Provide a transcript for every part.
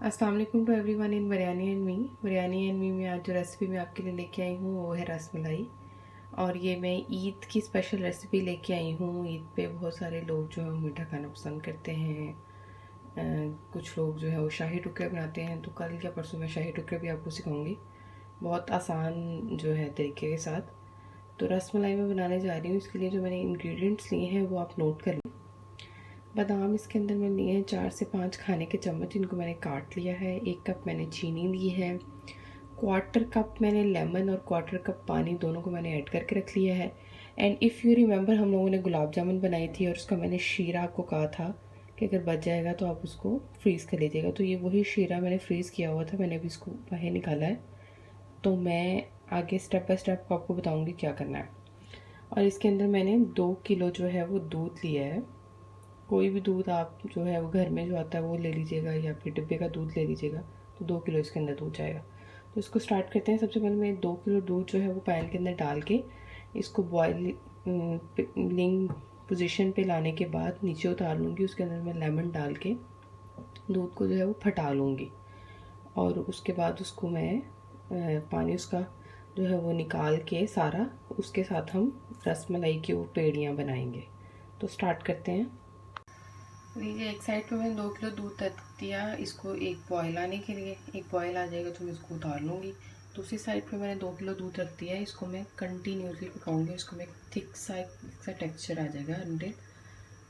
अस्सलाम वालेकुम to everyone in biryani and me में आज जो रेसिपी मैं आपके लिए लेके आई हूँ वो है रसमलाई। और ये मैं ईद की स्पेशल रेसिपी लेके आई हूँ। ईद पे बहुत सारे लोग जो है मीठा खाना पसंद करते हैं। कुछ लोग जो है वो शाही टुकड़े बनाते हैं, तो कल या परसों मैं शाही टुकड़े भी आपको सिखाऊंगी बहुत आसान जो है तरीके के साथ। तो रसमलाई मैं बनाने जा रही हूँ। इसके लिए जो मैंने इंग्रेडिएंट्स लिए हैं वो आप नोट कर लें। बादाम इसके अंदर मैंने लिए हैं 4 से 5 खाने के चम्मच, इनको मैंने काट लिया है। 1 कप मैंने चीनी ली है। 1/4 कप मैंने लेमन और 1/4 कप पानी दोनों को मैंने ऐड करके रख लिया है। एंड इफ़ यू रिमेंबर, हम लोगों ने गुलाब जामुन बनाई थी और उसका मैंने शीरा आपको कहा था कि अगर बच जाएगा तो आप उसको फ्रीज़ कर लीजिएगा। तो ये वही शीरा मैंने फ्रीज़ किया हुआ था, मैंने अभी इसको बाहर निकाला है। तो मैं आगे स्टेप बाय स्टेप आपको बताऊँगी क्या करना है। और इसके अंदर मैंने 2 किलो जो है वो दूध लिया है। कोई भी दूध आप जो है वो घर में जो आता है वो ले लीजिएगा, या फिर डिब्बे का दूध ले लीजिएगा। तो 2 किलो इसके अंदर दूध जाएगा। तो इसको स्टार्ट करते हैं। सबसे पहले मैं 2 किलो दूध जो है वो पैन के अंदर डाल के इसको बॉइलिंग पोजीशन पे लाने के बाद नीचे उतार लूँगी। उसके अंदर मैं लेमन डाल के दूध को जो है वो फटा लूँगी। और उसके बाद उसको मैं पानी उसका जो है वो निकाल के सारा, उसके साथ हम रसमलाई की वो पेड़ियाँ बनाएंगे। तो स्टार्ट करते हैं। लीजिए, एक साइड पे मैंने 2 किलो दूध रख दिया, इसको एक बॉयल आने के लिए। एक बॉयल आ जाएगा तो मैं इसको उतार लूँगी। दूसरी साइड पे मैंने 2 किलो दूध रख दिया है, इसको मैं कंटिन्यूसली पकाऊंगी। इसको मैं थिक सा टेक्सचर आ जाएगा। 100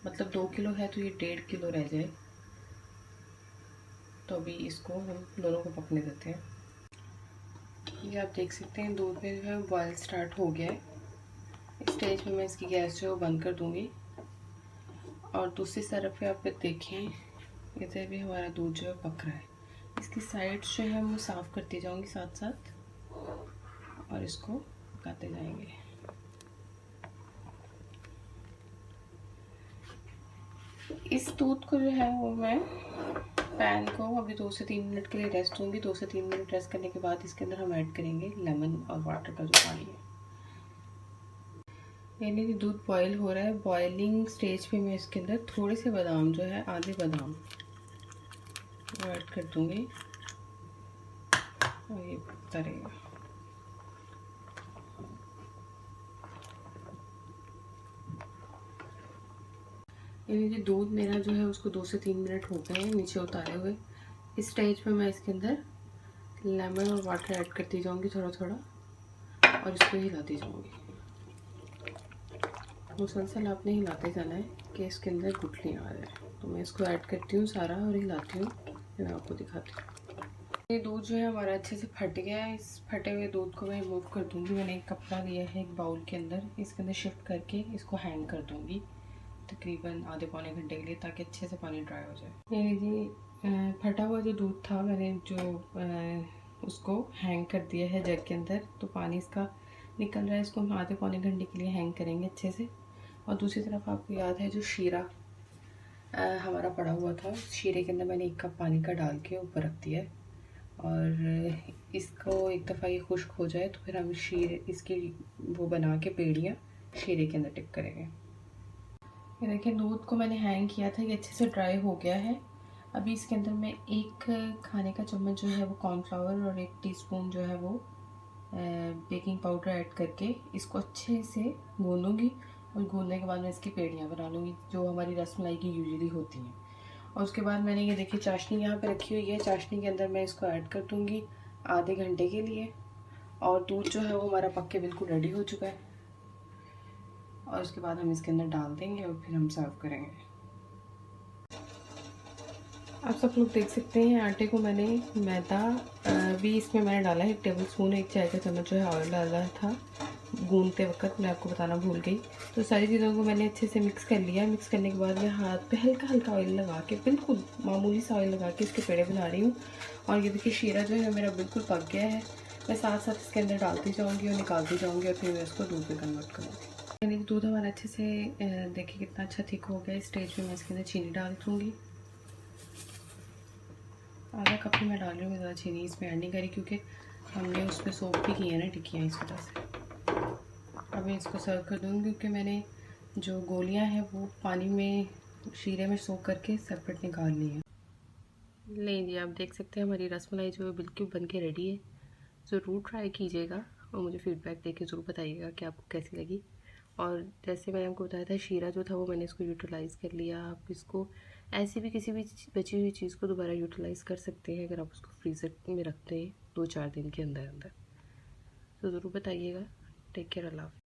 मतलब 2 किलो है तो ये 1.5 किलो रह जाए। तो अभी इसको हम दोनों को पकने देते हैं। ये आप देख सकते हैं दूध में जो है बॉयल स्टार्ट हो गया है। इस स्टेज पे मैं इसकी गैस जो है वो बंद कर दूँगी। और दूसरी तरफ पे आप देखें, इधर भी हमारा दूध जो है पक रहा है। इसकी साइड्स जो है मैं साफ़ करती जाऊंगी साथ साथ, और इसको पकाते जाएंगे। इस दूध को जो है वो मैं पैन को अभी 2 से 3 मिनट के लिए रेस्ट दूंगी। 2 से 3 मिनट रेस्ट करने के बाद इसके अंदर हम ऐड करेंगे लेमन और वाटर का जो पानी है। यानी कि दूध बॉयल हो रहा है। बॉइलिंग स्टेज पे मैं इसके अंदर थोड़े से बादाम जो है, आधे बादाम ऐड कर दूंगी और ये पकता रहेगा। यानी कि दूध मेरा जो है उसको 2 से 3 मिनट हो गए हैं नीचे उतारे हुए। इस स्टेज पे मैं इसके अंदर लेमन और वाटर ऐड करती जाऊंगी थोड़ा थोड़ा, और इसको हिलाती जाऊंगी। मुसलसल आपने हिलाते जाना है कि इसके अंदर गुठलियाँ आ जाए। तो मैं इसको ऐड करती हूँ सारा और हिलाती हूँ, मैं आपको दिखाती हूँ। ये दूध जो है हमारा अच्छे से फट गया है। इस फटे हुए दूध को मैं रिमूव कर दूँगी। मैंने एक कपड़ा लिया है एक बाउल के अंदर, इसके अंदर शिफ्ट करके इसको हैंग कर दूँगी तकरीबन आधे पौने घंटे के लिए, ताकि अच्छे से पानी ड्राई हो जाए। ये लीजिए, फटा हुआ जो दूध था मैंने जो उसको हैंग कर दिया है जग के अंदर। तो पानी इसका निकल रहा है। इसको हम आधे पौने घंटे के लिए हैंग करेंगे अच्छे से। और दूसरी तरफ आपको याद है जो शीरा हमारा पड़ा हुआ था, शीरे के अंदर मैंने 1 कप पानी का डाल के ऊपर रख दिया है। और इसको एक दफ़ा ये खुश्क हो जाए तो फिर हम शीरे इसकी वो बना के पेड़ियाँ शीरे के अंदर टिप करेंगे। ये देखिए, दूध को मैंने हैंग किया था, ये अच्छे से ड्राई हो गया है। अभी इसके अंदर मैं 1 खाने का चम्मच जो है वो कॉर्नफ्लावर और 1 टीस्पून जो है वो बेकिंग पाउडर ऐड करके इसको अच्छे से गूंदूंगी। और गूंदने के बाद मैं इसकी पेड़ियाँ बना लूँगी जो हमारी रसमलाई की यूजुअली होती हैं। और उसके बाद मैंने ये देखिए चाशनी यहाँ पे रखी हुई है। चाशनी के अंदर मैं इसको ऐड कर दूँगी आधे घंटे के लिए। और दूध जो है वो हमारा पक के बिल्कुल रेडी हो चुका है। और उसके बाद हम इसके अंदर डाल देंगे और फिर हम सर्व करेंगे। आप सब लोग देख सकते हैं आटे को मैंने मैदा भी इसमें मैंने डाला है 1 टेबल स्पून, 1 चाय का चम्मच जो है ऑयल डाला था गूंदते वक्त, मैं आपको बताना भूल गई। तो सारी चीज़ों को मैंने अच्छे से मिक्स कर लिया। मिक्स करने के बाद मैं हाथ पे हल्का हल्का ऑयल लगा के, बिल्कुल मामूली सा ऑयल लगा के इसके पेड़े बना रही हूँ। और ये देखिए शीरा जो है मेरा बिल्कुल पक गया है। मैं साथ साथ इसके अंदर डालती जाऊँगी और निकालती जाऊँगी और फिर मैं इसको दूध में कन्वर्ट करूँगी। यानी दूध हमारा अच्छे से देखिए कितना अच्छा थिक हो गया। इस स्टेज पर मैं इसके अंदर चीनी डाल दूँगी। आधा कप ही मैं डाल रही हूँ, ज़्यादा चीनी इसमें ऐड नहीं करी क्योंकि हमने उसमें सोप भी की है ना टिक्कियाँ, इस वजह से। अब मैं इसको सर्व कर दूँगी क्योंकि मैंने जो गोलियाँ हैं वो पानी में शीरे में सोक करके सेपरेट निकाल ली हैं। लें जी, आप देख सकते हैं हमारी रसमलाई जो है बिल्कुल बन के रेडी है। ज़रूर ट्राई कीजिएगा और मुझे फ़ीडबैक देके ज़रूर बताइएगा कि आपको कैसी लगी। और जैसे मैंने आपको बताया था, शीरा जो था वो मैंने इसको यूटिलाइज़ कर लिया। आप इसको ऐसी भी किसी भी बची हुई चीज़ को दोबारा यूटिलाइज़ कर सकते हैं अगर आप उसको फ्रीज़र में रखते हैं 2-4 दिन के अंदर अंदर। तो ज़रूर बताइएगा। टेक केयर, अल्लाह हाफ़िज़।